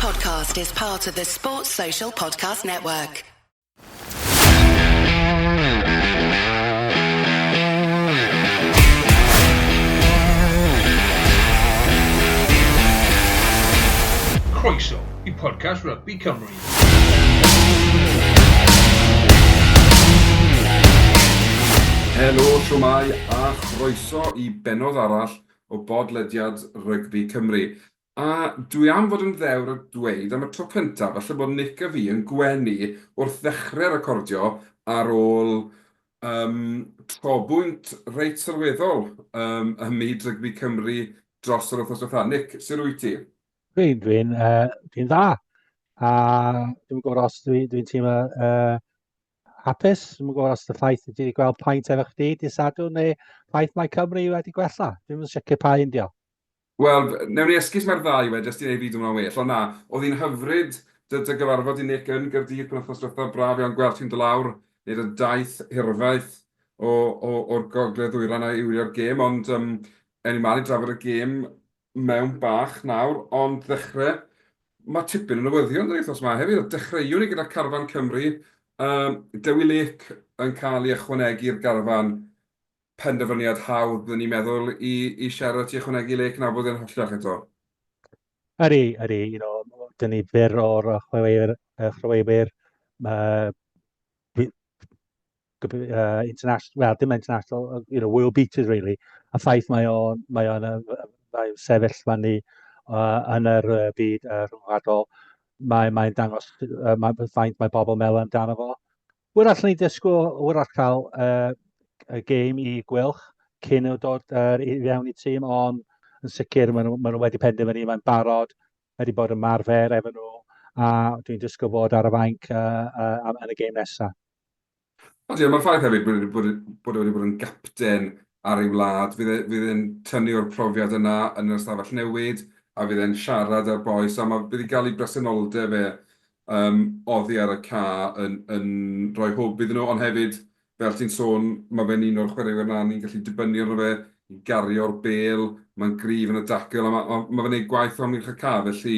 podcast is part of the Sports Social Podcast Network. Croeso I podcast Rugby Cymru. Helo, siwmai a chroeso I benod arall o bodlediad Rugby Cymru. A dwi am fod yn ddewr a dweud am y tro cyntaf, falle bod Nick a fi yn gwenu wrth ddechrau recordio ar ôl trobwynt reit sylweddol ym myd Rugby Cymru dros yr wythnos diwethaf. Nick, sut wyt ti? Dwi'n dda. A dwi'n gwybod os dwi'n teimlo hapus. Dwi'n gwybod os y ffaith ydy wedi gweld paent efo chdi dydd Sadwrn neu ffaith mae Cymru wedi gwella. Dwi'n mynd sicr pa un dio. Wel, newn ni esgus mae'r ddau wedi, jyst i wneud fideo yma'n well. Ond na, oedd hi'n hyfryd dy gyfarfod I Nick yn Gaerdydd penwythnos diwethaf, braf iawn gweld ti'n dod lawr, wneud y daith hirfaeth o'r gogledd ddwyran a wylio'r gêm, ond enw ma'n I drafod y gêm mewn bach nawr, ond ddechrau, mae tipyn yn newyddion yr wythnos yma hefyd. Dechreuwn ni gyda Carwyn Cymru, Dewi Lake yn cael ei ychwanegu'r garfan, penderfyniad hawdd, byddwn ni'n meddwl, I siarad I ychwanegu Lake na bod yn hollach eto. Ydy, dyn ni byr o'r chwaraewyr international, well, dim international, world beaters really. A ffaith mae o'n sefyll fan ni yn yr byd rhwngwladol. Mae'n dangos ffaith mae bobl meddwl amdano fo. Wrach ni disgwyl, wrach cael y gêm I gwylch cyn o dod I fewn I tîm, ond yn sicr maen nhw wedi penderfynu mae'n barod, wedi bod yn marfer efo nhw, a dwi'n disgwyl bod ar y fainc yn y gêm nesaf. Ond mae'r ffaith hefyd bod wedi bod yn gapten ar ei wlad, fydd e'n tynnu o'r profiad yna yn yr ystafell newid, a fydd e'n siarad ar boes, a bydd ei gael ei bresenoldeb oddi ar y ca yn rhoi hwb iddyn nhw, ond hefyd, fel ti'n sôn, mae fe'n un o'r chwaraewyr na ni'n gallu dibynnu arno fe, I gario'r bêl, mae'n gryf yn y dacl, a mae fe'n gwneud gwaith o amgylch y ca, felly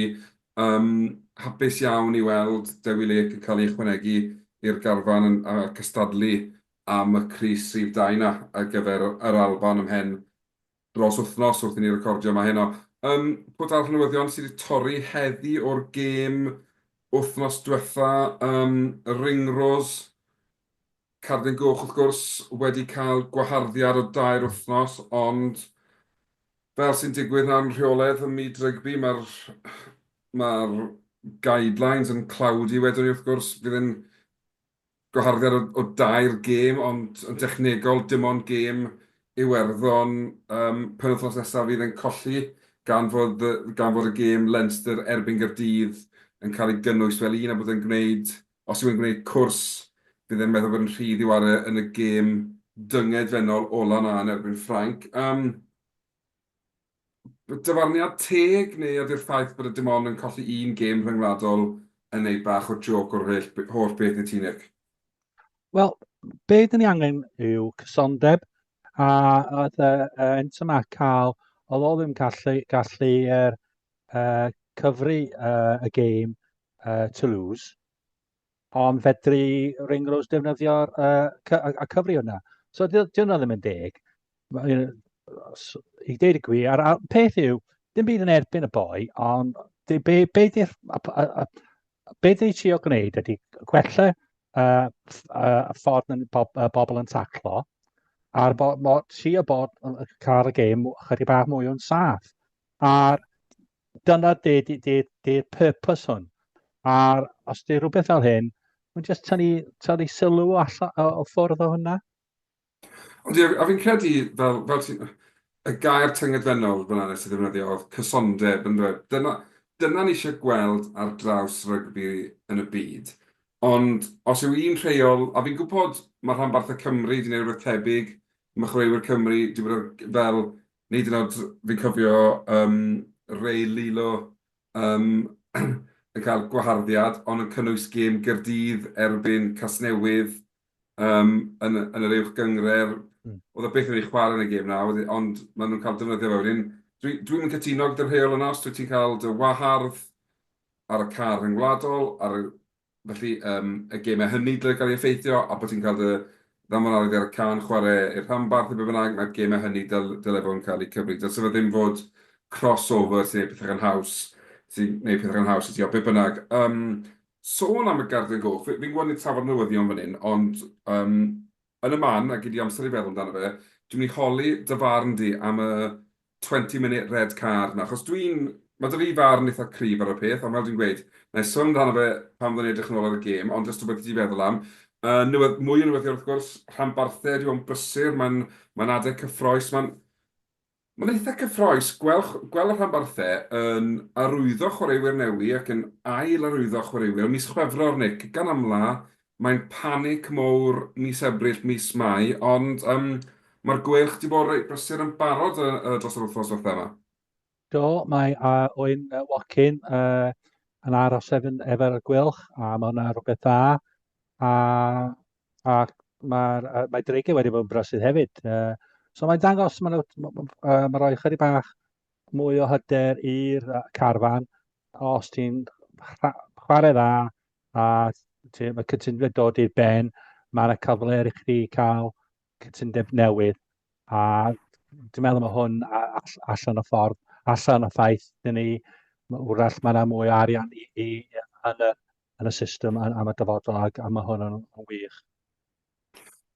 hapus iawn I weld Dewi Lake yn cael ei ychwanegu i'r garfan a cystadlu am y Cris Rhif 2 na ar gyfer yr Alban ymhen dros wythnos wrth I ni recordio yma heno. Pwt arall newyddion sydd wedi torri heddi o'r gêm wythnos diwetha, Ringros, Carden Goch wrth gwrs wedi cael gwaharddiad o 2 wythnos, ond fel sy'n digwydd na'n rheolaidd ym myd rygbi, mae'r guidelines yn clawdi wedyn ni wrth gwrs, fydd yn gwaharddiad o 2 gêm, ond yn dechnegol dim ond gêm Iwerddon penwythnos nesaf fydd yn colli gan fod y gêm Leinster erbyn Gaerdydd yn cael ei gynnwys fel un a bod yn gwneud, os yw'n gwneud cwrs, bydd e'n meddwl bod yn rhydd I wario yn y gêm dyngedfennol ola na yn erbyn Ffrainc. Dyfarniad teg neu ydy'r ffaith bod y dim ond yn colli un gêm rhyngwladol yn neud bach o joc o'r holl beth I ti, Nick? Wel, be dyn ni angen yw cysondeb, a oedd ent yma cael, oedd o ddim gallu cyfru y gêm Toulouse, ond fedru Ringros defnyddio'r cyfru hwnna. So, dyna ddim yn deg. I ddeud y gwir, a'r peth yw, dim byd yn erbyn y boi, ond be dyn trio gwneud ydy gwella y ffordd bobl yn taclo, a'r trio bod cael y gêm chydig bach mwy o'n saff. A dyna di'r purpose hwn. A os di rhywbeth fel hyn, mae'n jyst tynnu sylw o ffwrdd o hwnna. Ond a fi'n credu fel y gair tyngedfennol fel yna sydd ddefnyddio oedd cysondeb yn dweud. Dyna ni eisiau gweld ar draws rygbi yn y byd. Ond os yw un rheol, a fi'n gwybod mae rhanbarthau Cymru wedi gwneud rhywbeth tebyg, mae chwaraewyr Cymru wedi bod fel, nid yn oed fi'n cofio Ray Lilo yn cael gwaharddiad, ond yn cynnwys gêm Gaerdydd erbyn Casnewydd yn yr uwch gyngred. Oedd y beth yn ei chwarae yn y gêm na, ond maen nhw'n cael defnyddio fe wedyn. Dwi'n cytuno gyda'r rheol yna, os dwi'n cael dy wahardd ar y car yn gwladol, felly y gemau hynny dylai gael ei effeithio, a bod ti'n cael dy ddamwared ar y can chwarae i'r rhanbarth, be bynnag, mae'r gemau hynny dylai fod yn cael ei cyfri. Dylse fe ddim fod crossover sy'n gwneud pethau yn haws, i ti, o be bynnag. Sôn am y gardiau goch, fi'n gwybod ni'n trafod newyddion fan hyn, ond yn y man, a gyd i amser i feddwl amdano fe, dwi'n mynd i holi dy farn di am y 20-minute red card yna, achos mae dy fi farn eitha cryf ar y peth, ond fel dwi'n gweud, na i sôn amdano fe pan fyddwn ni'n edrych yn ôl ar y gêm, ond jyst o beth i ti feddwl am. Mwy o newyddion wrth gwrs, rhanbarthau, dwi'n brysur, mae'n adeg cyffroes, mae'n eitha cyffroes gweld y rhanbarthau yn arwyddo chwaraewyr newi ac yn ail arwyddo chwaraewyr mis Chwefror, Nick, gan amla, mae'n panic mowr mis Ebrill, mis Mai, ond mae'r gwelch wedi bod reit brysur yn barod dros yr wythnos wrth yma. Do, mae Owen Watkin yn aros efo'r gwylch, a mae hwnna rhywbeth dda. A mae dreigiau wedi bod yn brysur hefyd. So mae'n dangos, mae'n rhoi chydig bach mwy o hyder i'r carfan. Os ti'n chwarae dda a mae cytundeb dod i'r ben, mae'n cyfle i chdi cael cytundeb newydd. A dwi'n meddwl mae hwn allan o ffordd, allan o ffaith, wrach mae yna mwy o arian yn y system am y dyfodol a mae hwn yn wych.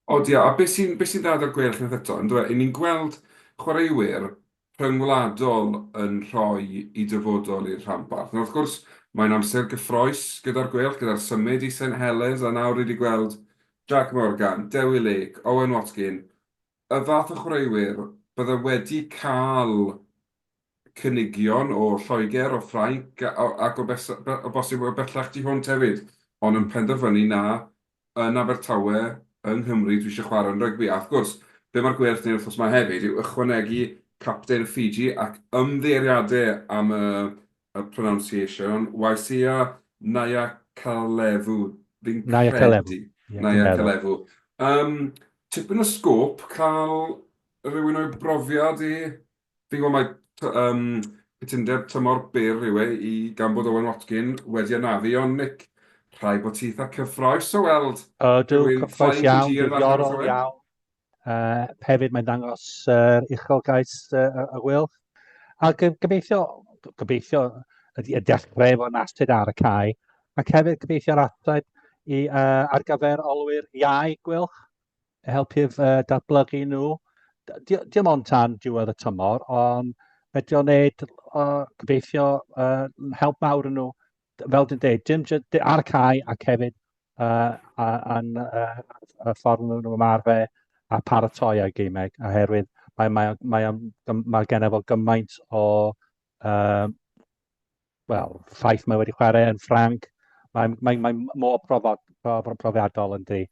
O dia, a beth sy'n dda ar gwelch yn eto, i ni'n gweld chwaraewyr rhyngwladol yn rhoi i dyfodol i'r rhanbarth. Wrth gwrs, mae'n amser gyffroes gyda'r gwelch, gyda'r symud i St Helens, a nawr wedi gweld Jack Morgan, Dewi Lake, Owen Watkin, y fath o chwaraewyr bydde wedi cael cynigion o Lloegr, o Ffrainc, ac o bosib o bellach tu hwnt hefyd, ond yn penderfynu na yn Abertawe, yng Nghymru, dwi eisiau chwarae yn rygbi. A wrth gwrs, be mae'r gwerth ni'n wrthos yma hefyd yw ychwanegu capten Fiji ac ymddeiriadau am y pronunciation, Waisia Naya Calefu. Naya Calefu. Naya Calefu. Tipyn o sgôp cael rhywun o'i brofiad i... Fi'n gwybod mae cytundeb tymor byr i gan bod Owen Watkin wedi anafu, ond Nick, rhai bod ti eitha cyffroes o weld. Cyffroes iawn, diddorol iawn. Hefyd mae'n dangos uchelgais y gwylch. A gobeithio y dechrau fod nastud ar y cae. Ac hefyd gobeithio'r ateb ar gyfer olwyr iau gwylch. Helpu'r datblygu nhw. Dim ond tan diwedd y tymor, ond medru wneud gobeithio help mawr yn nhw. Fel dwi'n dweud, dim ar y cae ac hefyd yn y ffordd nhw'n ymarfer a paratoi ar geimeg, oherwydd mae gen efo gymaint o ffaith mae wedi chwarae yn Ffranc. Mae'n mor profiadol yn di.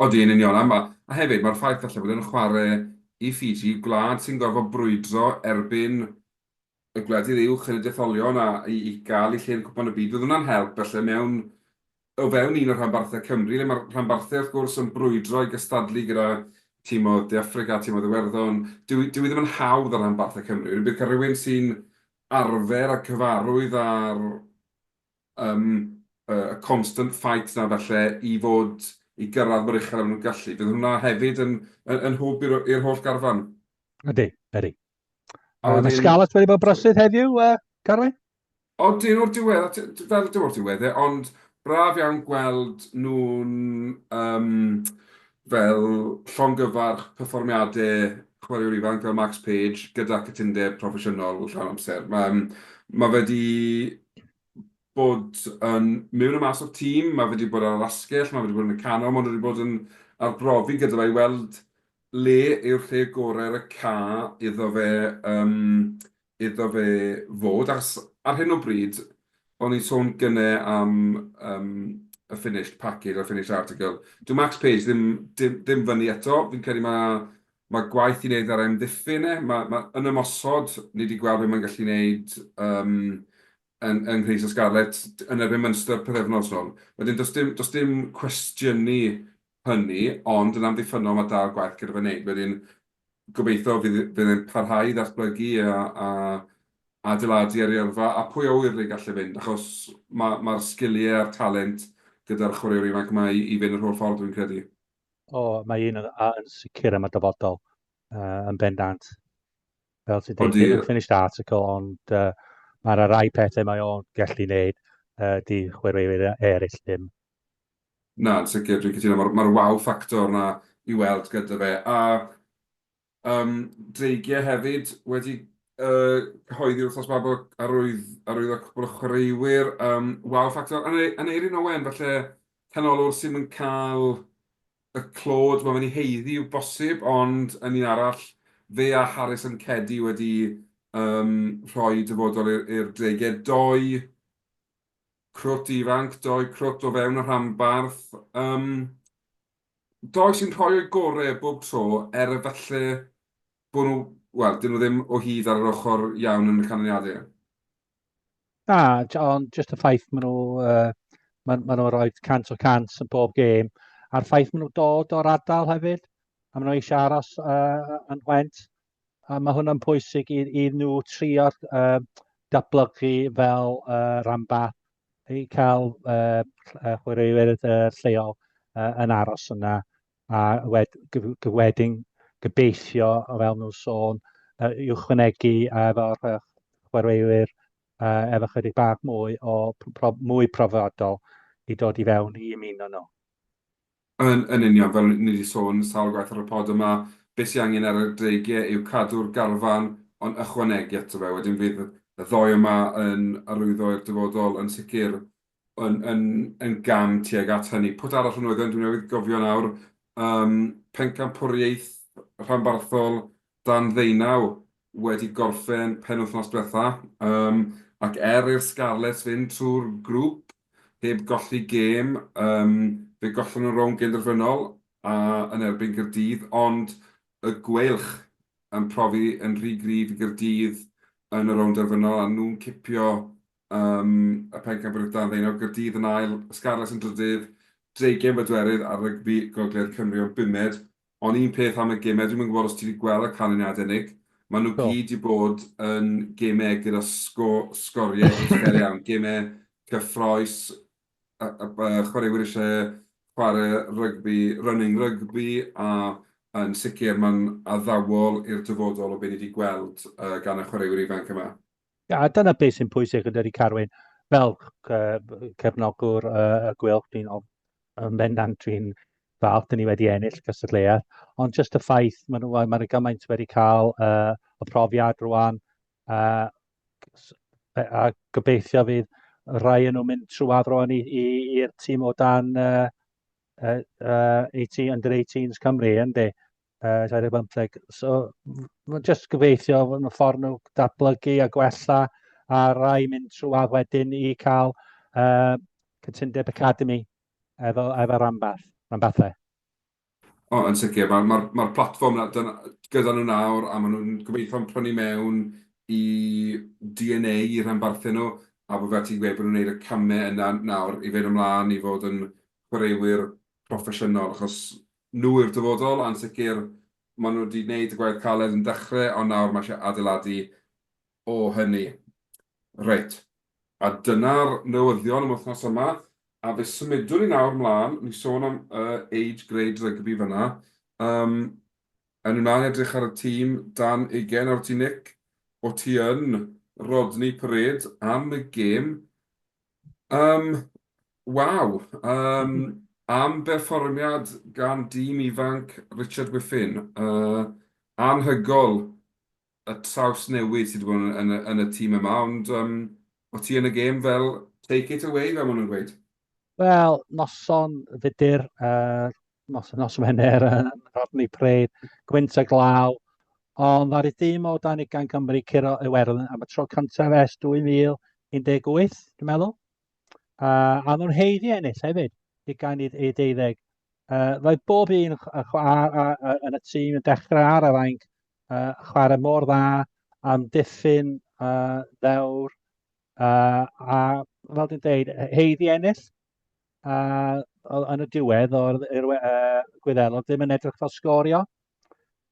Odi, yn union. A hefyd, mae'r ffaith falle bod yn chwarae i Fiji, gwlad sy'n gorfod brwydro erbyn y gwledydd uwch yn y detholion a i gael ei lle'n cwpan y byd. Fydd hwnna'n help felly o fewn un o'r rhanbarthau Cymru, le mae'r rhanbarthau wrth gwrs yn brwydro i gystadlu gyda tîmoedd De Affrica, tîmoedd Iwerddon. Dwi ddim yn hawdd ar rhanbarthau Cymru. Bydd cael rhywun sy'n arfer a cyfarwydd ar y constant fight na felly i gyrraedd mor uchel am nhw'n gallu. Bydd hwnna hefyd yn hwb i'r holl garfan. Ydy. Mae Scarlett wedi bod brysur heddiw, Carwyn? O, dyn o'r diwedd, ond braf iawn gweld nhw'n fel llongyfarch perfformiadau chwaraewr ifanc fel Max Page gyda cytundeb proffesiynol llawn amser. Mae wedi bod yn mewn y mas o'r tîm, mae wedi bod ar asgell, mae wedi bod yn y canol, mae wedi bod yn arbrofi gyda fe i weld le yw'r lle gorau y ca iddo fe fod. Ar hyn o bryd, o'n i'n sôn gynnau am y finished package, y finished article. Dwi'n Max Page ddim fyny eto. Fi'n credu mae gwaith i wneud ar amddiffyn. Yn ymosod, ni wedi gweld beth mae'n gallu wneud yn Rhys o Scarlett yn erbyn Munster pythefnos nhw. Wedyn, does dim cwestiynu hynny, ond yn amddiffynol mae da'r gwaith gyda fe wneud. Wedyn, gobeithio fydd e'n parhau i ddatblygu a adeiladu ar ei yrfa, a pwy a wyr neu gallu fynd, achos mae'r sgiliau a'r talent gyda'r chwaraewr ifanc yma i fynd yr holl ffordd dwi'n credu. Mae un yn sicr yma dyfodol yn bendant. Fel ti dweud, Odi, ddim yn finished article, ond mae'r rai pethau mae o'n gallu gwneud di chwaraewyr eraill ddim. na, yn sicr, dwi'n cytuno, mae'r wow factor na i weld gyda fe. A dreigiau hefyd wedi cyhoeddi wrthos ma bod arwyddo cwbl o chwaraewyr. Wow factor. Yn Eirin Owen, falle canolor sy'n yn cael y clod mae fe'n ei heiddi yw bosib, ond yn un arall, fe a Harrison Cedi wedi rhoi dyfodol i'r dreigiau. Doi crwt ifanc, doi crwt o fewn y rhanbarth. Doi sy'n rhoi o'i gorau bob tro, efallai bod nhw, wel, dyn nhw ddim o hyd ar yr ochr iawn yn y canlyniadau. Ond just y ffaith maen nhw rhoi 100% yn bob gêm, a'r ffaith maen nhw dod o'r ardal hefyd, a maen nhw eisiau aros yn Went. A mae hwnna'n pwysig i nhw trio datblygu fel rhanbarth, i cael chwaraewyr lleol yn aros yna, a wedyn gobeithio o fel nhw'n sôn, i'w chwanegu efo'r chwaraewyr efo chydig bach mwy mwy profodol i dod i fewn i ymuno nhw. Yn union, fel ni wedi sôn sawl gwaith ar y pod yma, beth sy'n angen ar y dreigiau yw cadw'r garfan, ond ychwanegu eto fe. Wedyn fydd y ddoi yma yn arwyddo i'r dyfodol yn sicr yn gam tuag at hynny. Pwt arall yn oedden, dwi'n newydd gofio nawr, pencampwriaeth rhanbarthol dan ddeunaw wedi gorffen penwythnos diwetha, ac i'r Scarlets fynd trwy'r grŵp heb golli gêm, fe gollon nhw'n rownd genderfynol a yn erbyn Gaerdydd, ond y gweilch yn profi yn rhy gryf i Gaerdydd yn y rownd derfynol, a nhw'n cipio y pencampwriaeth dan ddeunaw. Gaerdydd yn ail, Scarlets yn drydydd, 20 bedwerydd a Rugby Gogledd Cymru o 5. Ond un peth am y gemau, dwi'n yn gwybod os ti wedi gweld y canlyniadau unig, maen nhw gyd i bod yn gemau gyda sgoriau uchel iawn, gemau cyffroes, chwaraewyr eisiau chwarae rugby, running rugby, a yn sicr mae'n addawol i'r dyfodol o beth ni wedi gweld gan y chwaraewyr ifanc yma. A dyna beth sy'n pwysig yn dydi Carwyn. Fel cefnogwr y gwylch, dwi'n bendant dwi'n falch ni wedi ennill cystadleuaeth, ond just y ffaith mae'n gymaint wedi cael y profiad rwan, a gobeithio fydd rai yn nhw'n mynd trwad rwan i'r tîm o dan under 18s Cymru, ynddi? 25. So, mae'n just gobeithio yn y ffordd nhw datblygu a gwella, a rai mynd trwad wedyn i cael Cytundeb Academy efo rhanbarthau. Yn sicr, mae'r platfform gyda nhw nawr, a maen nhw'n gobeithio'n prynu mewn i DNA i rhanbarthau nhw, a bod fe ti'n gweud bod nhw'n gwneud y camau yna nawr i fynd ymlaen i fod yn chwaraewyr proffesiynol, achos nhw yw'r dyfodol, a'n sicr maen nhw wedi gwneud y gwaith caled yn dechrau, ond nawr mae eisiau adeiladu o hynny. Reit, a dyna'r newyddion am wythnos yma, a fe symudwn ni nawr ymlaen, ni sôn am age grade rugby fyna, yn ymlaen edrych ar y tîm dan 20 o'r ti Nick, o ti yn Rodney Parade am y gêm. Waw, am berfformiad gan dîm ifanc Richard Whiffin, anhygol y traws newydd sydd wedi bod yn y tîm yma, ond o ti yn y gêm fel take it away fel maen nhw'n gweud. Wel, noson fudur, nos Wener yn Rodney Parade, gwynt a glaw, ond ar y dîm o dan 20 Cymru curo Iwerddon am y tro cyntaf ers 2018, dwi'n meddwl. A nhw'n heiddi ennill hefyd, 20 i 12. Roedd bob un yn y tîm yn dechrau ar y fainc, chwarae mor dda, am diffyn ddewr, a fel dwi'n dweud, heiddi ennill. Yn y diwedd o'r Gwyddelod ddim yn edrych fel sgorio.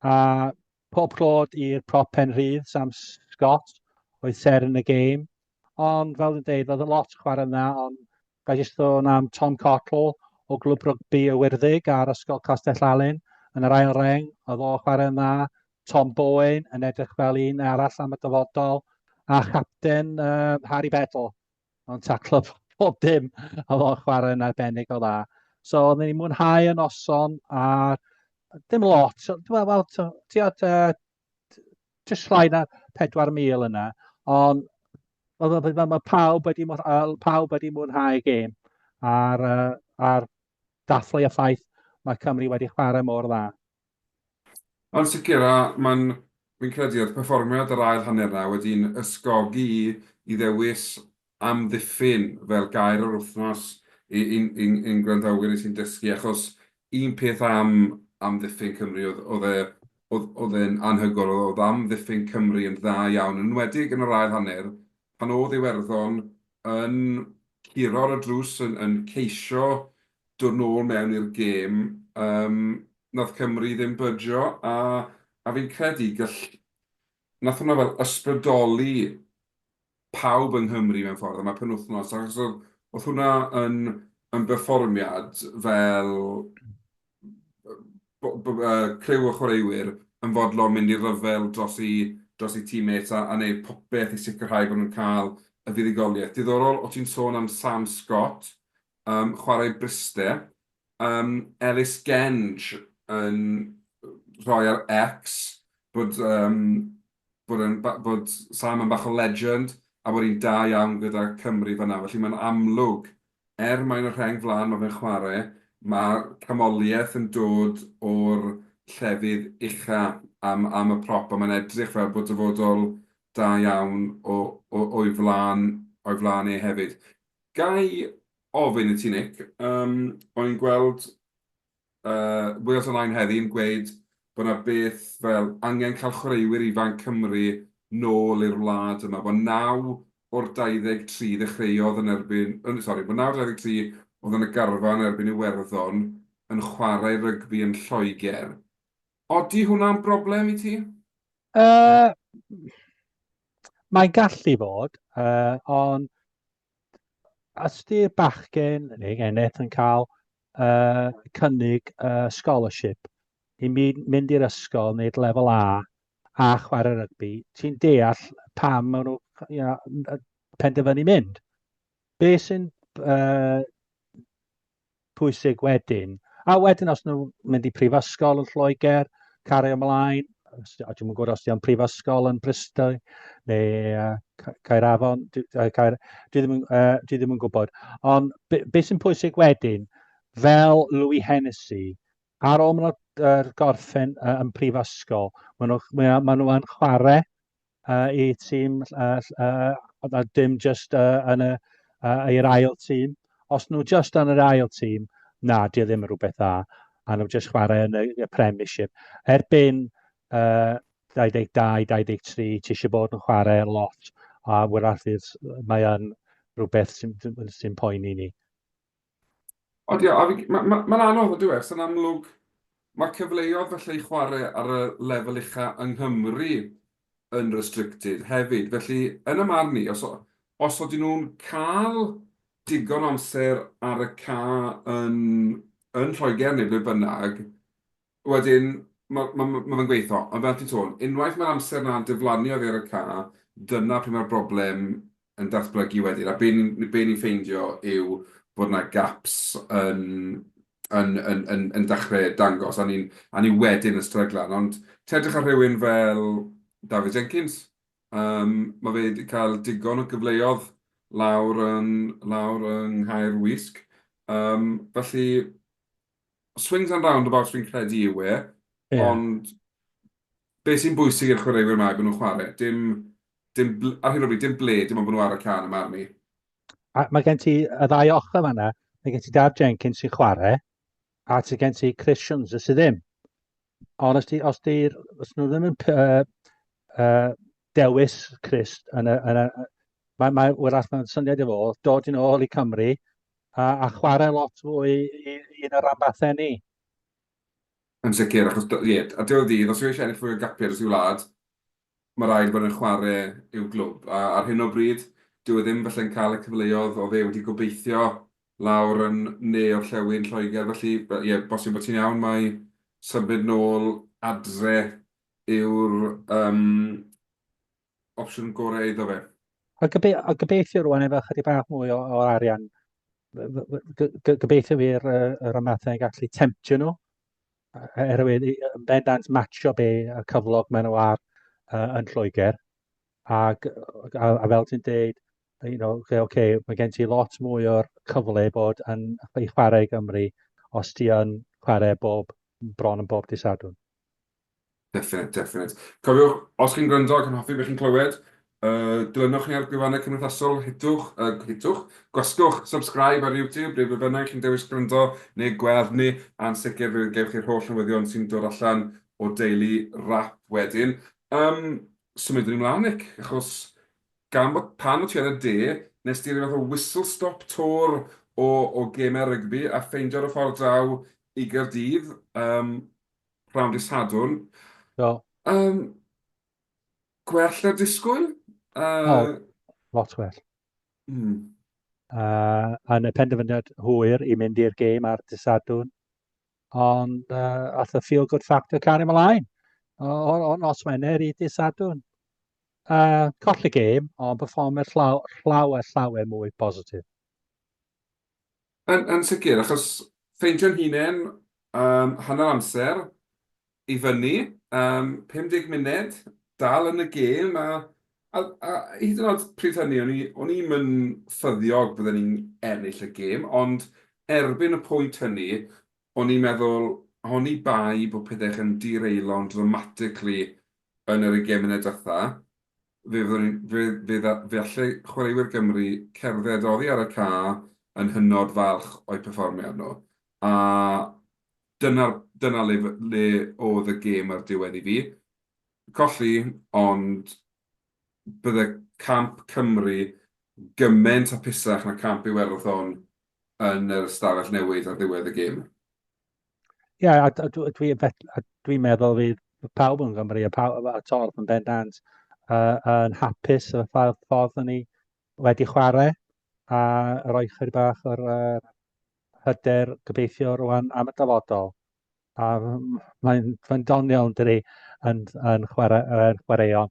Pob clod i'r prop Penrhydd, Sam Scott, oedd ser yn y gêm. Ond fel dwi'n dweud, oedd y lot chwarae yna, ond gai jyst ddod am Tom Cottle o glwb rygbi y Wyrddeg ar ysgol Castell Alun yn yr ail reng. Oedd o chwarae yna, Tom Bowen yn edrych fel un arall am y dyfodol, a chapten Harry Bedell. Ond taclo pob dim, oedd o'n chwarae yn arbennig o dda. So, oedden ni'n mwynhau y noson, a dim lot. Wel, just llai na 4,000 yna. Ond mae pawb wedi mwynhau y gêm ar dathlu y ffaith mae Cymru wedi chwarae mor dda. Ond sicr, fi'n credu oedd perfformiad yr ail hanner na wedi'n ysgogi i ddewis amddiffyn fel gair o'r wythnos i'n gwrandawyr sy'n dysgu, achos un peth am amddiffyn Cymru oedd e'n anhygoel, oedd amddiffyn Cymru yn dda iawn, yn enwedig yn yr ail hanner, pan oedd Iwerddon yn curo'r y drws, yn ceisio dod nôl mewn i'r gêm, nath Cymru ddim bydjo, a fi'n credu nath hwnna fel ysbrydoli pawb yng Nghymru mewn ffordd yma penwythnos, achos oedd hwnna yn berfformiad fel criw o chwaraewyr yn fodlon mynd i ryfel dros i teammates a wneud popeth i sicrhau bod nhw'n cael y fuddugoliaeth. Diddorol, o ti'n sôn am Sam Scott, chwarae Briste, Ellis Genge yn rhoi ar X, bod Sam yn bach o legend, a bod hi'n da iawn gyda Cymru fyna. Felly mae'n amlwg, mae'n y rheng flan mae fe'n chwarae, mae camoliaeth yn dod o'r llefydd ucha am y prop, a mae'n edrych fel bod dyfodol da iawn o'i flan ei hefyd. Gai ofyn i ti, Nick, o'n i'n gweld Wales Online heddi yn gweud bod yna beth fel angen cael chwaraewyr ifanc Cymru nôl i'r wlad yma, bod 9 o'r 23 ddechreuodd yn erbyn, bod 9 o'r 23 oedd yn y garfan erbyn Iwerddon yn chwarae rygbi yn Lloegr. Odi hwnna'n broblem i ti? Mae'n gallu bod, ond os di'r bachgen neu eneth yn cael cynnig scholarship i mynd i'r ysgol, wneud lefel a chwarae rygbi, ti'n deall pam maen nhw penderfynu mynd. Be sy'n pwysig wedyn, a wedyn os nhw'n mynd i prifysgol yn Lloegr, cario ymlaen, dwi'n gwybod os ydy'n prifysgol yn Bristol neu Caerafon, dwi ddim yn gwybod. Ond be sy'n pwysig wedyn, fel Louis Hennessy, ar ôl maen nhw'n gorffen yn prifysgol, maen nhw yn chwarae i tîm, dim just yn i'r ail tîm. Os nhw just yn yr ail tîm, na, di ddim yn rhywbeth dda, a nhw just chwarae yn y Premiership. Erbyn 22-23, ti eisiau bod yn chwarae lot, a wrach mae yn rhywbeth sy'n poeni ni. Mae'n anodd o diwedd, sy'n amlwg, mae cyfleoedd felly i chwarae ar y lefel ucha yng Nghymru yn restricted hefyd. Felly, yn y marn ni, os oedden nhw'n cael digon o amser ar y ca yn Lloegr neu ble bynnag, wedyn mae fe'n gweithio. Ond fel ti'n sôn, unwaith mae'r amser na'n diflannu oddi ar y ca, dyna pryd mae'r broblem yn datblygu wedyn. A be ni'n ffeindio yw bod yna gaps yn dechrau dangos, a ni wedyn yn stryglan. Ond tedrych ar rhywun fel David Jenkins, mae fe wedi cael digon o gyfleoedd lawr yng Nghaer Wisg. Felly, swings and roundabouts fi'n credu yw e, ond beth sy'n bwysig i'r chwaraewyr yma bod nhw'n chwarae? Ar hyn o bryd, dim ble, dim ond bod nhw ar y can yma arni. Mae gen ti y ddau ochr yma. Mae gen ti Dad Jenkins sy'n chwarae, a ti gen ti Chris Jones sydd ddim. Ond os nhw ddim yn dewis Chris, mae wrach mae'n syniad i fo, dod yn ôl i Cymru a chwarae lot fwy un o'r rhanbarthau ni. Yn sicr, achos a diwedd dydd, os yw eisiau ennill fwy o gapiau dros i'w wlad, mae rhaid bod yn chwarae i'w glwb. A ar hyn o bryd, dyw e ddim falle'n cael y cyfleoedd o fe wedi gobeithio lawr yn ne orllewin Lloegr. Felly, bosib bod ti'n iawn, mae symud nôl adre yw'r opsiwn gorau iddo fe. A gobeithio rwan efo chydig bach mwy o arian. Gobeithio fi'r ymathau gallu temptio nhw. Oherwydd yn bendant matcho be y cyflog maen nhw ar yn Lloegr. A fel ti'n dweud, mae gen ti lot mwy o'r cyfle bod yn ei chwarae i Gymru os ti yn chwarae bron yn bob dydd Sadwrn. Definite. Cofiwch, os chi'n gwrando ac yn hoffi beth chi'n clywed, dilynwch ni ar gwefannau cymdeithasol, hitwch, gwasgwch, subscribe ar YouTube, neu be bynnag chi'n dewis gwrando, neu gweld ni, a'n sicr fe gewch chi'r holl newyddion sy'n dod allan o deulu rap wedyn. Symudwn ni mlaen, Nick, achos gan bod pan o ti yn y de, nes ti fath o whistle-stop tour o gemau'r rygbi a ffeindio'r ffordd draw i Gaerdydd, rhawn dydd Sadwrn. Gwell na'r disgwyl? Lot gwell. Yn y penderfyniad hwyr i mynd i'r gêm ar dydd Sadwrn, ond ath y feel-good factor cael ymlaen o nos Wener i dydd Sadwrn. Colli gêm, ond performer llawer mwy positif. Yn sicr, achos ffeindio'n hunain hanner amser i fyny, 50 munud, dal yn y gêm, a hyd yn oed pryd hynny, o'n i'n mynd ffyddiog bydden ni'n ennill y gêm, ond erbyn y pwynt hynny, o'n i'n meddwl, o'n i bai bod pethau yn direilon dramatically yn yr 20 munud diwetha. Fe allai chwaraewyr Gymru cerdded oddi ar y ca yn hynod falch o'i perfformiad nhw. A dyna le oedd y gêm ar diwedd i fi. Colli, ond bydde camp Cymru gymaint hapusach na camp Iwerddon yn yr ystafell newydd ar ddiwedd y gêm. Ie, a dwi'n meddwl fydd pawb yn Gymru a torf yn bendant yn hapus y ffordd ni wedi chwarae a rhoi chydig bach o'r hyder gobeithio rwan am y dyfodol. A mae'n doniol dydy yn chwaraeon.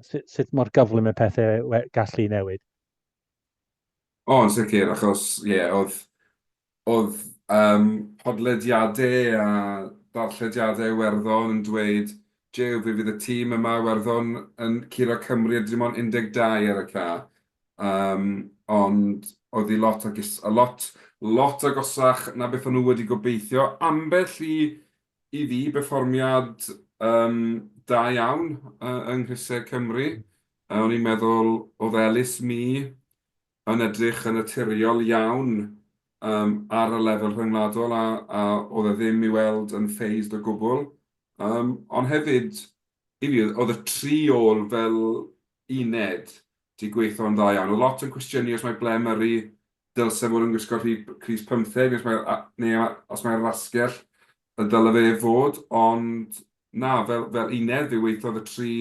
Sut mor gyflym y pethau gallu newid? Yn sicr, achos oedd podlediadau a darllediadau Iwerddon yn dweud Jew, fe fydd y tîm yma Iwerddon yn curo Cymru a dim ond 12 ar y ca. Ond oedd hi lot agosach na beth o'n nhw wedi gobeithio. Ambell i fi perfformiad da iawn yng Nghrysau Cymru. O'n i'n meddwl oedd Elis mi yn edrych yn naturiol iawn ar y lefel rhyngwladol a oedd e ddim i weld yn ffeisd o gwbl. Ond hefyd, i fi, oedd y tri ôl fel uned di gweithio'n dda iawn. Oedd lot yn cwestiynu os mae Ble Murray dylse fod yn gwisgo Rhys 15, neu os mae'r rasgell y dylai fe fod, ond na, fel uned fe weithiodd y tri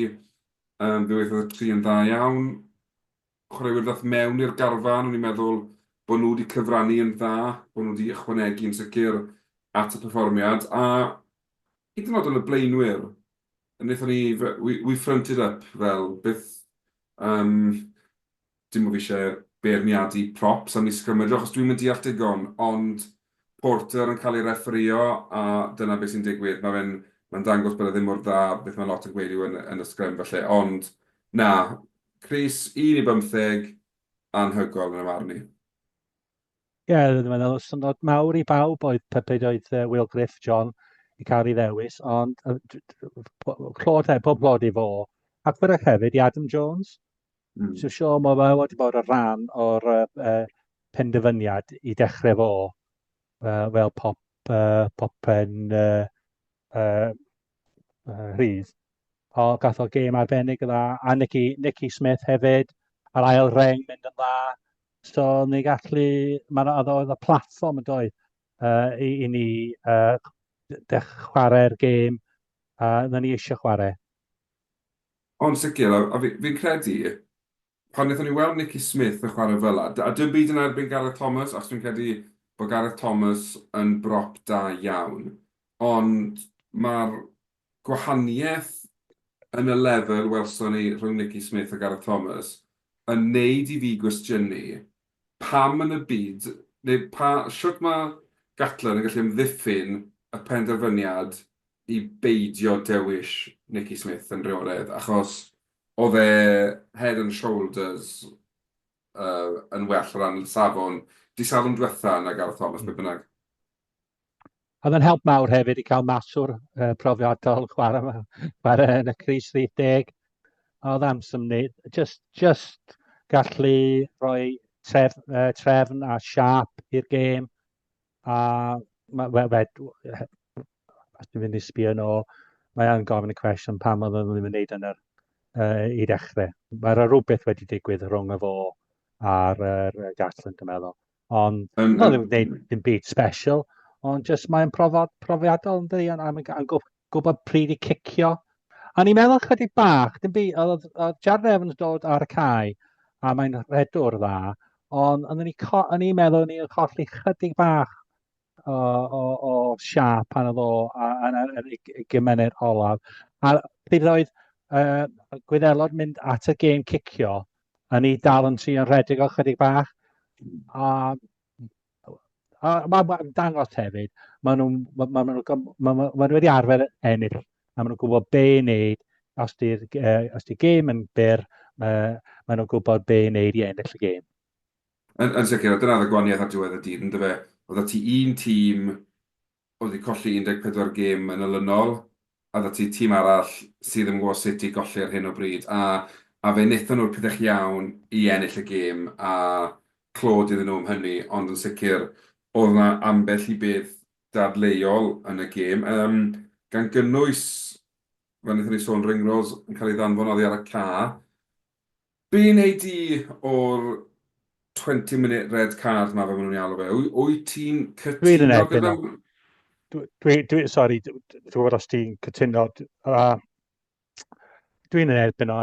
yn dda iawn. Chwaraewyr ddath mewn i'r garfan, o'n i'n meddwl bod nhw wedi cyfrannu yn dda, bod nhw wedi ychwanegu yn sicr at y perfformiad, a hyd yn oed yn y blaenwyr, wnaethon ni, we fronted up fel beth, dim o fi eisiau beirniadu props am ni sgrymydro, achos dwi'n mynd deall digon, ond Porter yn cael ei refferio, a dyna beth sy'n digwydd. Mae'n dangos bod e ddim mor dda, beth mae lot yn gweud yn y sgrym felly, ond na, Chris 1 i 15, anhygol yn y marn ni. Ie, dwi'n meddwl, syndod mawr i bawb oedd Will Griff, John, i cael ei ddewis, ond pob clod i fo, ac fydd hefyd i Adam Jones. So sure, mae fe wedi bod y rhan o'r penderfyniad i dechrau fo fel popen rhydd. O gath o gêm arbennig dda, a Nicky Smith hefyd, ar ail reng mynd yn dda. So ni gallu, oedd y platform yn dweud i ni chwarae'r gêm na ni eisiau chwarae. Ond sicr, fi'n credu, pan wnaethon ni weld Nicky Smith yn chwarae fel a dim byd yn erbyn Gareth Thomas, achos dwi'n credu bod Gareth Thomas yn brop da iawn. Ond mae'r gwahaniaeth yn y lefel welson ni rhwng Nicky Smith a Gareth Thomas yn neud i fi gwestiynu pam yn y byd, neu siwt mae Gatland yn gallu ymddiffyn y penderfyniad i beidio dewis Nicky Smith yn rheolaidd, achos oedd e head and shoulders yn well o ran safon. Di safon diwetha na Gareth Thomas, be bynnag. Oedd yn help mawr hefyd i cael maswr profiadol chwarae yn y Cris 30. Oedd amser ni, just gallu rhoi trefn a siap i'r gêm. A os dwi'n mynd i sbio nhw, mae yn gofyn y cwestiwn pam oedd nhw'n ddim yn wneud yn i dechrau. Mae'r rhywbeth wedi digwydd rhwng y fo a'r Gatland, dwi'n meddwl. Ond no ddim yn gwneud dim byd special, ond just mae'n profiadol yn dweud, a mae'n gwybod pryd i cicio. A ni'n meddwl chydig bach, dim byd, oedd Jared Evans dod ar y cae, a mae'n redwr dda, ond o'n i'n meddwl ni'n colli chydig bach o siap pan oedd o yn y gymuned olaf. A pryd oedd Gwyddelod mynd at y gêm cicio, a ni dal yn trio rhedeg o chydig bach. A mae'n dangos hefyd, maen nhw wedi arfer ennill, a maen nhw'n gwybod be i wneud, os di gêm yn byr, maen nhw'n gwybod be i wneud i ennill y gêm. Yn sicr, dyna oedd y gwaniaeth ar diwedd y dydd, yn dyfe? Oedd ti un tîm oedd wedi colli 14 gêm yn olynol, a oedd ti tîm arall sydd yn gwybod sut i golli ar hyn o bryd. A fe wnaethon nhw'r pethau iawn i ennill y gêm, a clod iddyn nhw am hynny, ond yn sicr, oedd yna ambell i beth dadleuol yn y gêm. Gan gynnwys, fe wnaethon ni sôn ringrose yn cael ei ddanfon oddi ar y ca. Be wneud i o'r 20-minute red card yma fe maen nhw'n alw fe? Wyt ti'n cytuno? Dwi'n yn erbyn o. Sorry, dwi'n gwybod os ti'n cytuno. Dwi'n yn erbyn o.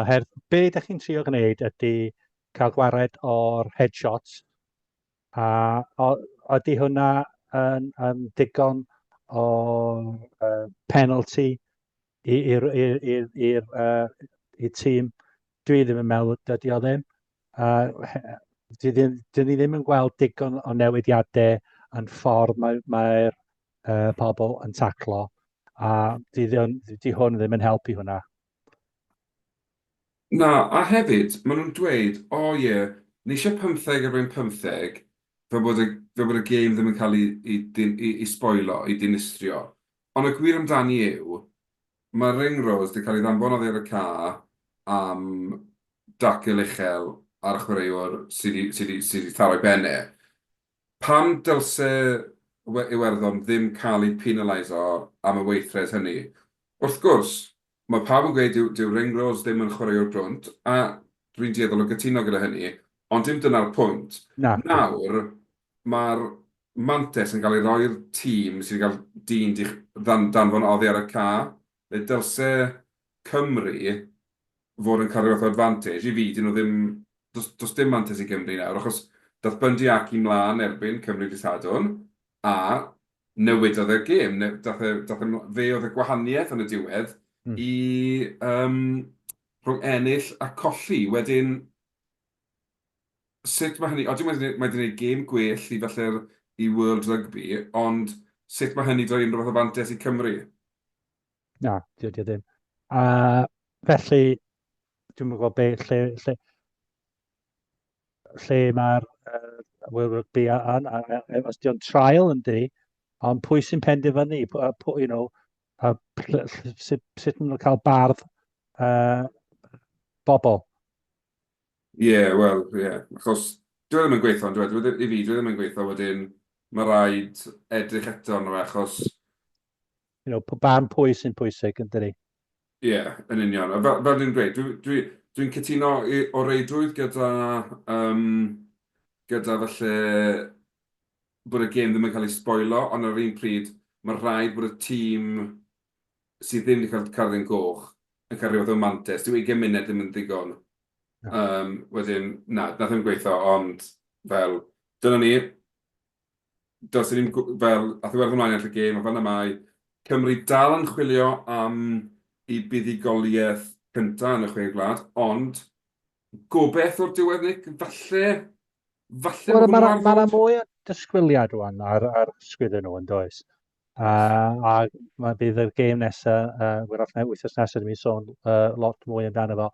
Be ydych chi'n trio gwneud ydy cael gwared o'r headshots. A ydy hwnna yn digon o penalty i'r tîm? Dwi ddim yn meddwl dydy o ddim. Dyn ni ddim yn gweld digon o newidiadau yn ffordd mae'r pobl yn taclo, a di hwn ddim yn helpu hwnna. Na, a hefyd, maen nhw'n dweud, ni eisiau 15 ar 15, fe bod y gêm ddim yn cael ei sboilo, i dinistrio. Ond y gwir amdani yw, mae ringrose wedi cael ei ddanfon oddi ar y ca am dacl uchel ar y chwaraewr sydd wedi tharo i bennau. Pam dylse Iwerddon ddim cael ei penaliso am y weithred hynny? Wrth gwrs, mae pawb yn gweud dyw ringrose ddim yn chwaraewr brwnt, a dwi'n dieddol o gytuno gyda hynny, ond dim dyna'r pwynt. Nawr, mae'r mantes yn cael ei roi'r tîm sydd wedi cael danfon oddi ar y ca. Dylse Cymru fod yn cael rhywbeth o advantage. I fi, does dim mantes i Gymru nawr, achos dath Bundy ac i ymlaen erbyn Cymru dy Sadwrn, a newidodd y gêm. Fe oedd y gwahaniaeth yn y diwedd i rhwng ennill a colli. Wedyn, sut mae hynny... Oedden mae wedi gwneud gêm gwell i felly'r i World Rugby, ond sut mae hynny droi unrhyw fath o fantes i Cymru? Na, diolch ddim. Felly, dwi'n gwybod be, lle mae'r World Rugby os di'n trial yn di, ond pwy sy'n penderfynu, sut maen nhw'n cael bardd bobl? Achos dwi ddim yn gweithio, i fi, dwi ddim yn gweithio wedyn, mae rhaid edrych eto arno fe, achos... barn pwy sy'n pwysig yn dydi? Yn union. Fel dwi'n dweud, dwi'n cytuno o reidrwydd gyda falle bod y gêm ddim yn cael ei sboilo, ond ar un pryd, mae rhaid bod y tîm sydd ddim wedi cael cardyn goch yn cael rhywbeth o mantes. Dyw 20 munud ddim yn ddigon. Wedyn, na, nath ddim gweithio, ond fel, dyna ni, does ddim, fel, a ddiwedd ymlaen i'r gêm, a fel na mai, Cymru dal yn chwilio am i buddigoliaeth cyntaf yn y chwe gwlad, ond gobeith o'r diwedd ni, falle Wel, mae hwnnw ar mae ddod. mwy o dysgwiliad rwan ar ysgwydden nhw yn does. A bydd y gêm nesaf, wythnos nesaf, dwi'n sôn lot mwy amdano fo.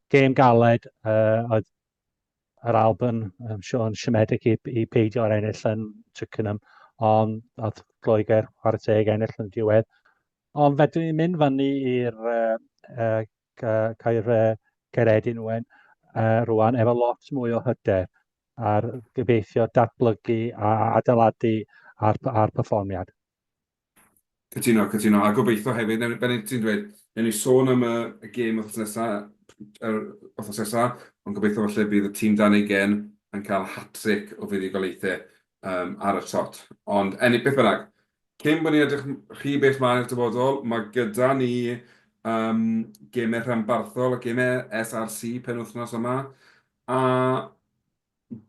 Gêm galed, oedd yr Alban, Sean siomedig i peidio ar ennill yn Twickenham, ond oedd Lloegr chwarae teg ennill yn diwedd. Ond fedrwn ni'n mynd fyny i'r cair Geredin rwan, efo lot mwy o hyder ar gobeithio datblygu a adeiladu ar perfformiad. Cytuno. A gobeithio hefyd, ben ti'n dweud, newn ni sôn am y gêm wythnos nesaf, ond gobeithio falle bydd y tîm dan ei gen yn cael hat-trick o fuddigolaethau ar y tot. Ond beth bynnag, cyn bod ni edrych rhy beth mlaen i'r dyfodol, mae gyda ni gemau rhanbarthol a gemau SRC penwythnos yma. A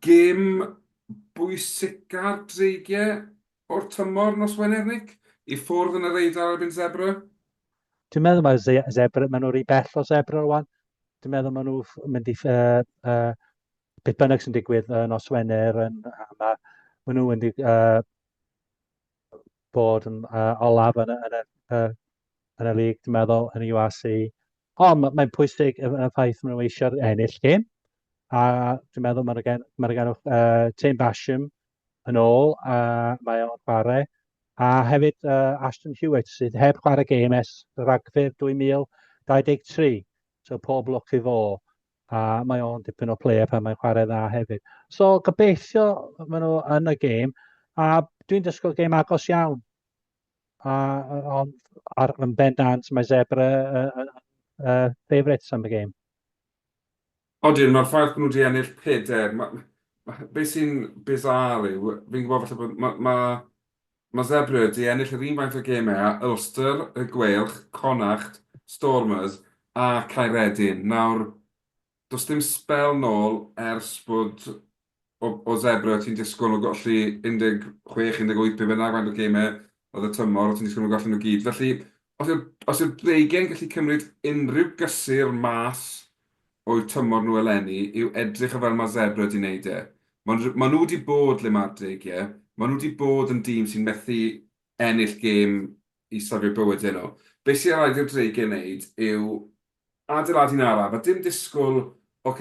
gêm bwysica'r dreigiau o'r tymor nos Wener, Nick? I ffwrdd yn yr Eidal erbyn Zebra? Dwi'n meddwl mae Zebra, maen nhw'n rhy bell o Zebra rwan. Dwi'n meddwl maen nhw'n mynd i beth bynnag sy'n digwydd nos Wener, maen nhw'n mynd i bod yn olaf yn y lig, dwi'n meddwl, yn y URC. Ond mae'n pwysig y ffaith maen nhw eisiau ennill gêm. A dwi'n meddwl mae'n gan Tim Basham yn ôl, mae o'n chwarae. A hefyd Ashton Hewitt sydd heb chwarae gêm ers Ragfyr 2023. So pob lwc i fo. A mae o'n dipyn o player pan mae'n chwarae dda hefyd. So gobeithio maen nhw yn y gêm. A dwi'n disgwyl gêm agos iawn. Ond yn bendant mae Zebra favourites am y gêm. Odyn, mae'r ffaith bod nhw wedi ennill 4. Beth sy'n bizar yw, fi'n gwybod falle bod mae Zebra wedi ennill yr un faint o gemau a Ulster, y Gweilch, Connacht, Stormers a Caeredin. Nawr, does dim spel nôl ers bod o Zebra ti'n disgwyl nhw golli 16-18 bynnag faint o gemau oedd y tymor, ti'n disgwyl nhw golli nhw gyd. Felly, os yw'r dreigen gallu cymryd unrhyw gysur mas o'i tymor nhw eleni, yw edrych o fel mae Zebra wedi wneud e. Maen nhw wedi bod le mae'r dreigiau, maen nhw wedi bod yn dîm sy'n methu ennill gêm i safio bywydau nhw. Be sy'n rhaid i'r dreigiau wneud yw adeiladu'n araf, a dim disgwyl, ni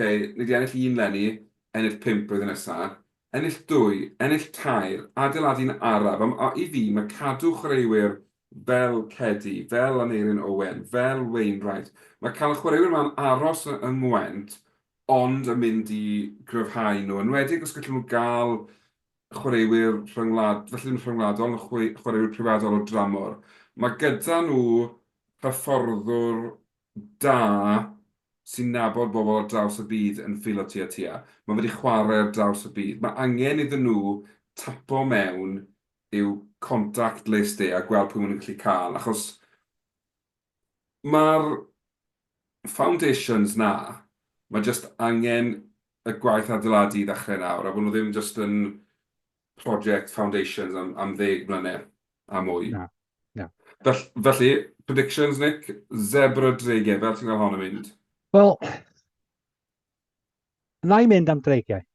wedi ennill 1 leni, ennill 5 blwyddyn nesaf, ennill 2, ennill 3, adeiladu'n araf. A i fi, mae cadw chwaraewyr fel Cedi, fel Aneirin Owen, fel Wainwright, mae cael y chwaraewyr ma'n aros yng Ngwent, ond yn mynd i gryfhau nhw. Yn wedi, os gallwn nhw gael chwaraewyr felly ddim rhyngwladol, chwaraewyr priwadol o dramor. Mae gyda nhw hyfforddwr da sy'n nabod bobl ar draws y byd yn ffilo tua. Mae wedi chwarae ar draws y byd. Mae angen iddyn nhw tapo mewn i'w contact list a gweld pwy maen nhw'n gallu cael. Achos mae'r foundations na, mae jyst angen y gwaith adeiladu i ddechrau nawr, a bod nhw ddim jyst yn project foundations am 10 mlynedd a mwy. Na. Felly, predictions, Nick? Zebra dreigiau, fel ti'n cael hon yn mynd? Wel, na i mynd am dreigiau.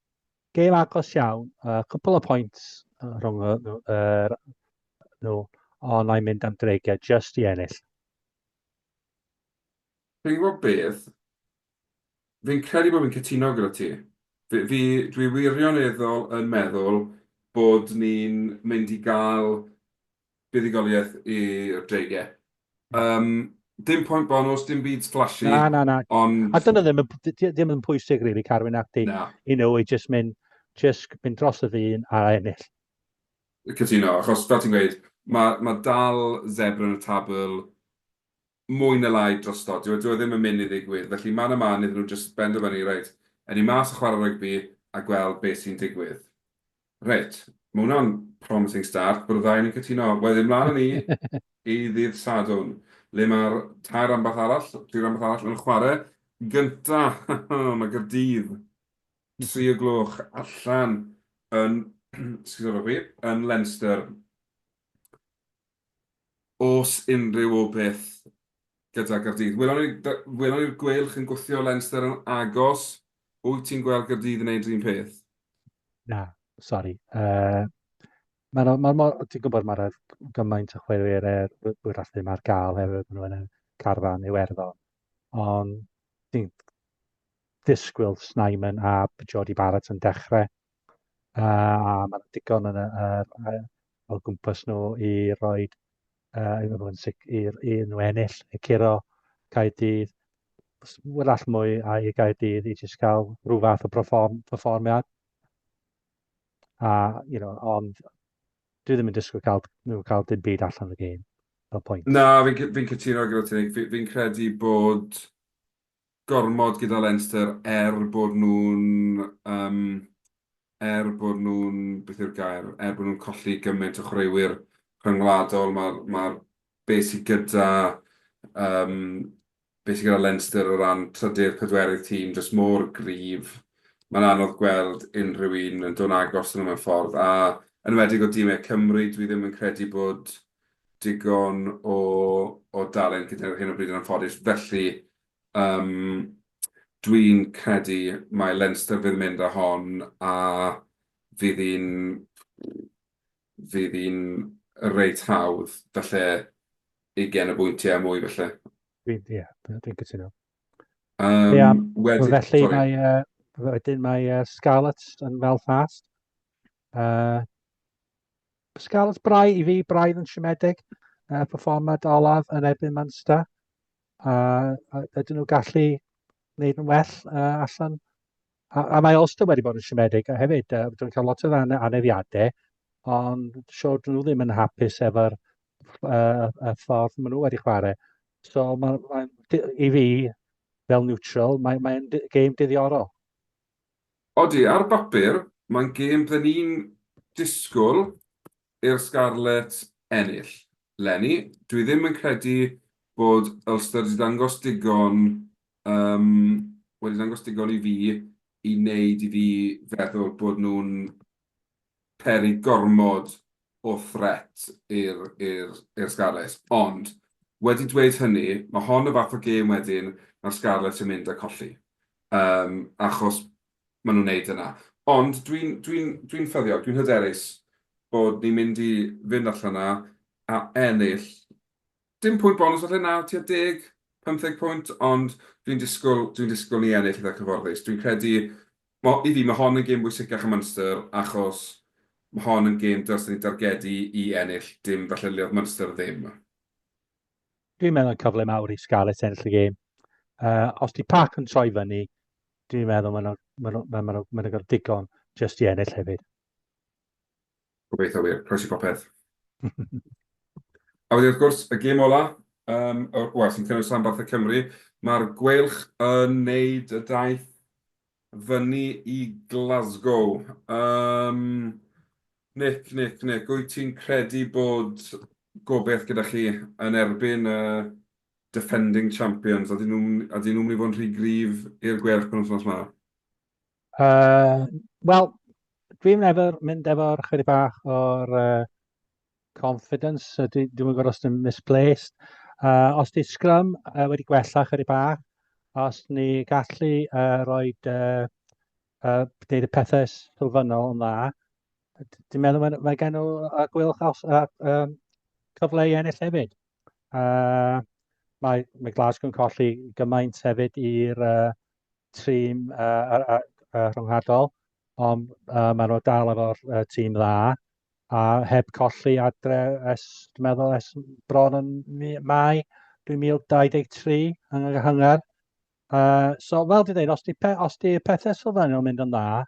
Gêm agos iawn, couple of points rhwng nhw, ond na i mynd am dreigiau, just i ennill. Fi'n gwybod beth, fi'n credu bod fi'n cytuno gyda ti. Dwi wirioneddol yn meddwl bod ni'n mynd i gael buddigoliaeth i'r dreigiau. Dim pwynt bonus, dim byd flashy. Na. Ond... A dyna ddim yn pwysig, really, Carwyn, ac i nhw i just mynd dros y ddyn a ennill. Cytuno, achos fel ti'n gweud, mae dal Zebra yn y tabl mwy na lai drostod. Dwi ddim yn mynd i ddigwydd, felly man iddyn nhw just benderfynu, reit, ni mas o chwarae rygbi a gweld beth sy'n digwydd. Reit, Mae hwnna'n promising start, bod y ddau yn cytuno. Wedyn ymlaen ni i ddydd Sadwn, le mae'r tri rhanbarth arall yn chwarae. Gynta, mae Gaerdydd, 3 o'r gloch allan yn, yn Leinster. Os unrhyw o beth gyda Gaerdydd. Welon ni'r gwelch yn gwthio Leinster yn agos. Wyt ti'n gweld Gaerdydd yn neud un peth? Na, sori. Ti'n gwybod mae'r gymaint o chwaraewyr wrth ddim ar gael hefyd maen nhw yn y Carwyn Iwerddon. Ond ti'n disgwyl Snyman a Jody Barrett yn dechrau. A mae'n digon o gwmpas nhw i roi i nhw ennill, i curo Caerdydd. Wrach mwy a i Gaerdydd i jyst cael rhyw fath o performiad. Ond dwi ddim yn disgwyl cael dim byd allan o'r gêm. Fel pwynt. Na, fi'n cytuno gyda ti. Fi'n credu bod gormod gyda Leinster bod nhw'n beth yw'r gair, bod nhw'n colli gymaint o chwaraewyr rhyngwladol. Mae'r beth sydd gyda Leinster o ran trydydd, pedwerydd tîm, jyst mor gryf. Mae'n anodd gweld unrhyw un yn dod agos yn nhw mewn ffordd. A yn enwedig o dîmau Cymru, dwi ddim yn credu bod digon o dalent gyda hyn o bryd yn anffodus. Felly, dwi'n credu mae Leinster fydd mynd â hon a fydd hi'n reit hawdd, felly 20 o bwyntiau mwy felly. Dwi'n cytuno. Felly mae Scarlett yn Belfast. Scarlett braidd yn siomedig. Perfformiad olaf yn erbyn Munster. Ydyn nhw gallu wneud yn well allan. A mae Ulster wedi bod yn siomedig hefyd. Dwi'n cael lot o aneddiadau, ond siwr dyn nhw ddim yn hapus efo'r ffordd maen nhw wedi chwarae. So i fi, fel neutral, mae'n gêm diddiorol. Odi, ar bapur, mae'n gêm bydden ni'n disgwyl i'r Scarlett ennill. Lenny, dwi ddim yn credu bod Ulster wedi dangos digon i fi i wneud i fi feddwl bod nhw'n peri gormod o threat i'r Scarlett. Ond, wedi dweud hynny, mae hon y fath o gêm wedyn mae'r Scarlett yn mynd â colli. Achos maen nhw'n neud yna. Ond dwi'n ffyddiog, dwi'n hyderus bod ni'n mynd i fynd allan yna a ennill. Dim pwynt bonus falle na, tua 10, 15 pwynt, ond dwi'n disgwyl ni ennill gyda cyfforddus. Dwi'n credu, i fi, mae hon yn gêm bwysicach am Munster, achos mae hon yn gêm dylsen ni dargedu i ennill, dim falle le oedd Munster ddim. Dwi'n meddwl yn cyfle mawr i Scarlett ennill y gêm. Os di Pac yn troi fyny, dwi'n meddwl mae'n cael digon jyst i ennill hefyd. Gobeithio wir, croesi popeth. A wedyn wrth gwrs, y gêm ola, sy'n cynnwys rhanbarthau Cymru, mae'r gwelch yn neud y daith fyny i Glasgow. Nick, wyt ti'n credu bod gobeith gyda chi yn erbyn defending champions? Ydyn nhw'n mynd i fod yn rhy gryf i'r gwelch pan wythnos yma? Wel, dwi'n mynd efo'r chydig bach o'r confidence. Dwi'n gwybod os dwi'n misplaced. Os di scrum wedi gwella chydig bach, os ni gallu rhoi y pethau sylfaenol yn dda, dwi'n meddwl mae gen nhw gwylch cyfle i ennill hefyd. Mae Glasgow yn colli gymaint hefyd i'r tîm rhwngwladol, ond maen nhw dal efo'r tîm dda, a heb colli adre dwi'n meddwl bron yn Mai 2023 yng Nghyngar. So fel dwi'n dweud, os di pethau sylfaenol mynd yn dda,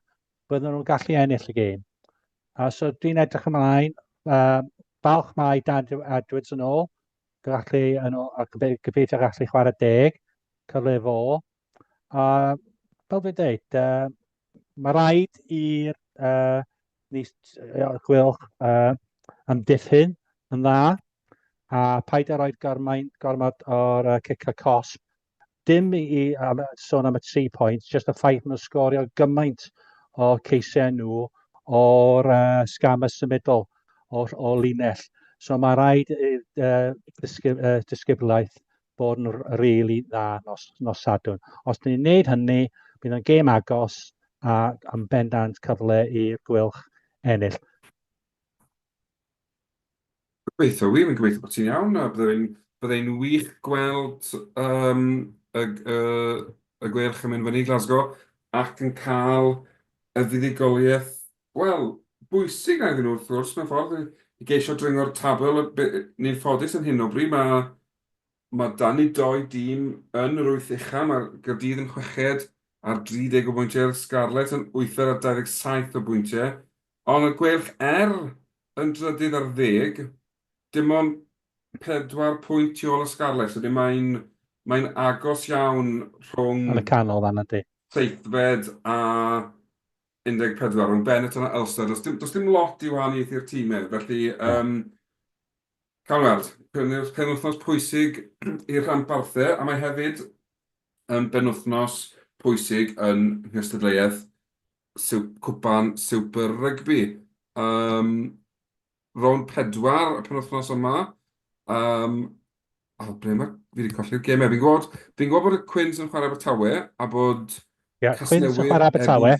bydden nhw'n gallu ennill y gêm. So dwi'n edrych ymlaen, balch mai Dan Edwards yn ôl, gobeithio gallu chwarae 10, cyfle fo. Fel dwi'n dweud, mae rhaid i'r nis gwylch amddiffyn yn dda, a paid a roed gormod o'r cic a cosp. Dim i sôn am y 3 points, just y ffaith nhw'n sgorio gymaint o ceisiau nhw o'r scam ysymudol o linell. So mae rhaid disgyblaeth bod yn rili dda nos Sadwrn. Os ni'n gwneud hynny, bydd yn gêm agos a yn bendant cyfle i'r gwylch ennill. Gobeithio, wir yn gobeithio bod ti'n iawn, a byddai'n wych gweld y gwylch yn mynd fyny i Glasgow ac yn cael y fuddugoliaeth, wel, bwysig na iddyn nhw wrth gwrs, mewn ffordd, i geisio dringo'r tabl. Ni'n ffodus yn hyn o bryd, mae dan ni 2 dîm yn yr 8 uchaf, mae'r Gaerdydd yn 6 ar 30 o bwyntiau, Scarlett yn 8 ar 27 o bwyntiau, ond y gwylch yn drydydd ar 10, dim ond 4 pwynt tu ôl y Scarlett, so mae'n agos iawn rhwng... Yn y canol fan ydy. 7 a 14, rhwng Benetton a Ulster. Does dim lot i wahaniaeth i'r tîmau, felly cael weld, penwythnos pwysig i'r rhanbarthau, a mae hefyd yn penwythnos pwysig yn nghystadleuaeth cwpan Super Rugby. Rownd 4 y penwythnos yma. Ble mae? Fi wedi colli'r gemau. Fi'n gwybod bod y Quins yn chwarae Abertawe, a bod Quins yn chwarae Abertawe.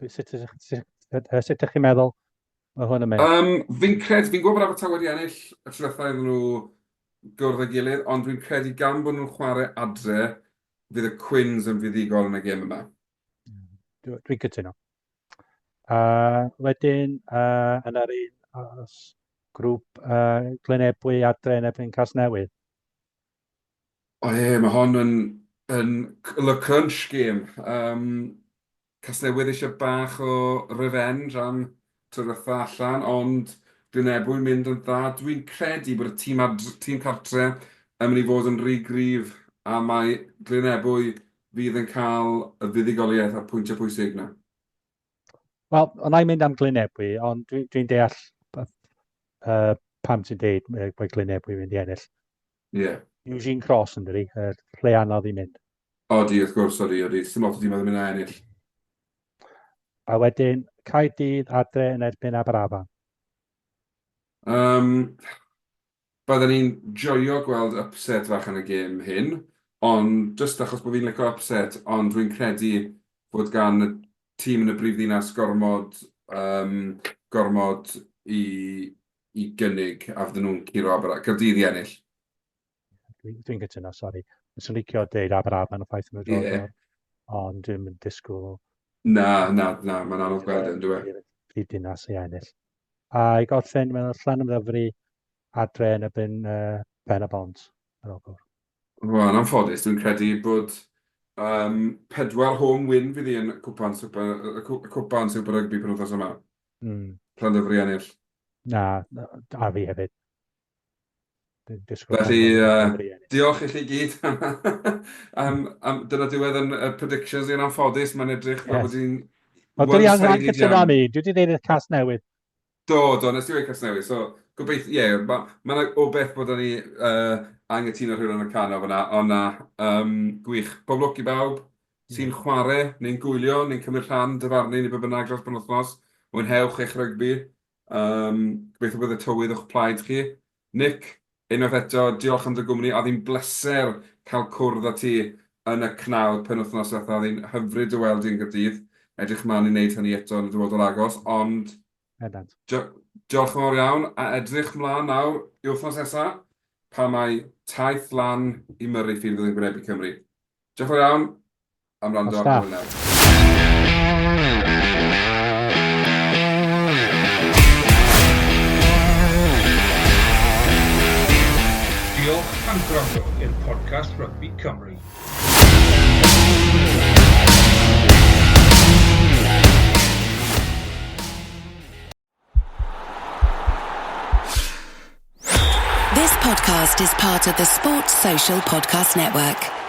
Sut ydych chi'n meddwl o hwn yn mynd? Fi'n gwybod bod Abertawe wedi ennill y trethau iddyn nhw gwrdd â'i gilydd, ond dwi'n credu gan bod nhw'n chwarae adre, fydd y Quins yn fuddigol yn y gem yma. Dwi'n cytuno. Wedyn, yn yr un grŵp Glynebwy adre yn erbyn Casnewydd. Mae hon yn le crunch game. Casnewydd eisiau bach o revenge am trydytha allan, ond Glynebwy'n mynd yn dda. Dwi'n credu bod y tîm cartre yn mynd i fod yn rhy gryf, a mae Glynebwy fydd yn cael y fuddigoliaeth a'r pwyntiau pwysig yna. Wel, ond i'n mynd am Glynebwy, ond dwi'n deall pam ti'n deud bod Glynebwy mynd i ennill. Ie. Eugene Cross yn dydi, lle anodd i mynd. Odi, wrth gwrs, odi. Sim lot o dîm oedd yn mynd a ennill. A wedyn, Caerdydd adre yn erbyn Aberafan. Byddwn ni'n joio gweld upset fach yn y gêm hyn, ond just achos bod fi'n licio upset, ond dwi'n credu bod gan y tîm yn y brifddinas gormod i gynnig a fydden nhw'n curo Caerdydd i ennill. Dwi'n gytuno, sori. Dwi'n licio deud Aberafan y ffaith yn y dod, ond dwi'n disgwyl. Na, mae'n anodd gweld yn dwi. Brifddinas i ennill. A i gorffen, mae'n Llanymddyfri adre yn erbyn Ben y Bont. Wel, yn anffodus, dwi'n credu bod 4 home win fydd i yn cwpan Super Rugby penwythnos yma. Llanymddyfri ennill. Na, a fi hefyd. Felly, diolch i chi gyd. Dyna diwedd yn predictions i'n anffodus, mae'n edrych fel bod hi'n... Dwi angen cytuno am i, dwi wedi dweud y Casnewydd. Do, nes di wedi Casnewydd. So, gobeithio, mae'n obeth bod ni angytuno rhywun yn y canol fyna, ond gwych. Bob lwc i bawb sy'n chwarae, neu'n gwylio, neu'n cymryd rhan dyfarnu, neu be bynnag dros penwythnos. Mwynhewch eich rygbi. Gobeithio bod y tywydd o'ch plaid chi. Nick, unwaith eto, diolch am dy gwmni. A ddi'n bleser cael cwrdd â ti yn y cnawd penwythnos ddiwethaf. A ddi'n hyfryd dy weld i'n Gaerdydd. Edrych ymlaen i wneud hynny eto yn y dyfodol agos. Ond diolch yn fawr iawn. A edrych ymlaen nawr i wythnos nesaf pa mae taith lan i Murrayfield yn gwynebu Cymru. Diolch yn fawr iawn am rando ar Gwynedd. Diolch am gwrando i'r podcast Rugby Cymru. This podcast is part of the Sports Social Podcast Network.